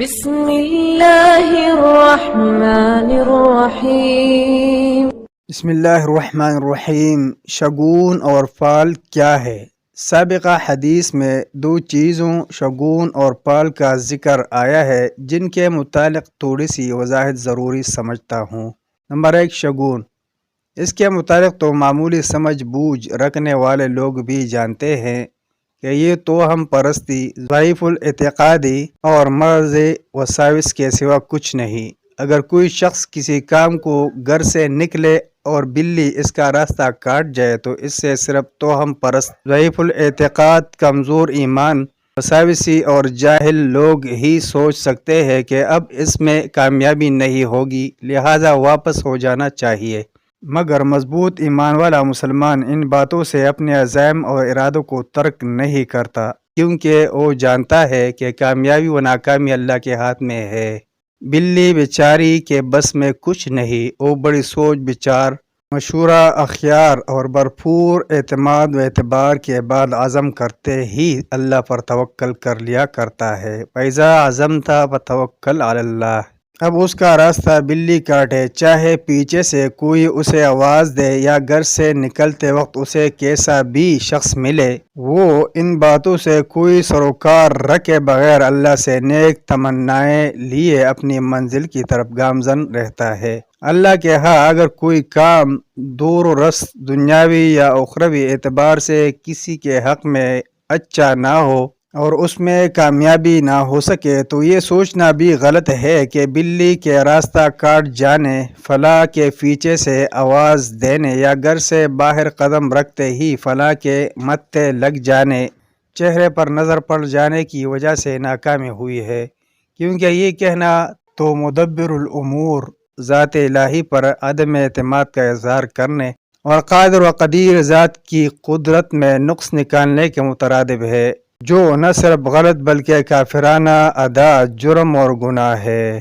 بسم اللہ الرحمن الرحیم۔ بسم اللہ الرحمن الرحیم۔ شگون اور فال کیا ہے؟ سابقہ حدیث میں دو چیزوں شگون اور فال کا ذکر آیا ہے جن کے متعلق تھوڑی سی وضاحت ضروری سمجھتا ہوں۔ نمبر 1، شگون۔ اس کے متعلق تو معمولی سمجھ بوجھ رکھنے والے لوگ بھی جانتے ہیں کہ یہ توہم پرستی، ضعیف الاعتقادی اور مرض وساوس کے سوا کچھ نہیں۔ اگر کوئی شخص کسی کام کو گھر سے نکلے اور بلی اس کا راستہ کاٹ جائے تو اس سے صرف توہم پرست، ضعیف الاعتقاد، کمزور ایمان، وساوسی اور جاہل لوگ ہی سوچ سکتے ہیں کہ اب اس میں کامیابی نہیں ہوگی، لہذا واپس ہو جانا چاہیے۔ مگر مضبوط ایمان والا مسلمان ان باتوں سے اپنے عزائم اور ارادوں کو ترک نہیں کرتا، کیونکہ وہ جانتا ہے کہ کامیابی و ناکامی اللہ کے ہاتھ میں ہے۔ بلی بیچاری کے بس میں کچھ نہیں، وہ بڑی سوچ بچار، مشورہ اخیار اور بھرپور اعتماد و اعتبار کے بعد عزم کرتے ہی اللہ پر توکل کر لیا کرتا ہے۔ فَإِذَا عَزَمْتَ فَتَوَكَّلْ عَلَى اللَّهِ۔ اب اس کا راستہ بلی کاٹے، چاہے پیچھے سے کوئی اسے آواز دے یا گھر سے نکلتے وقت اسے کیسا بھی شخص ملے، وہ ان باتوں سے کوئی سروکار رکھے بغیر اللہ سے نیک تمنائیں لیے اپنی منزل کی طرف گامزن رہتا ہے۔ اللہ کے ہاں اگر کوئی کام دور و رس دنیاوی یا اخروی اعتبار سے کسی کے حق میں اچھا نہ ہو اور اس میں کامیابی نہ ہو سکے تو یہ سوچنا بھی غلط ہے کہ بلی کے راستہ کاٹ جانے، فلاں کے پیچھے سے آواز دینے یا گھر سے باہر قدم رکھتے ہی فلاں کے متے لگ جانے، چہرے پر نظر پڑ جانے کی وجہ سے ناکامی ہوئی ہے، کیونکہ یہ کہنا تو مدبر الامور ذات الہی پر عدم اعتماد کا اظہار کرنے اور قادر و قدیر ذات کی قدرت میں نقص نکالنے کے مترادف ہے، جو نہ صرف غلط بلکہ کافرانہ ادا، جرم اور گناہ ہے۔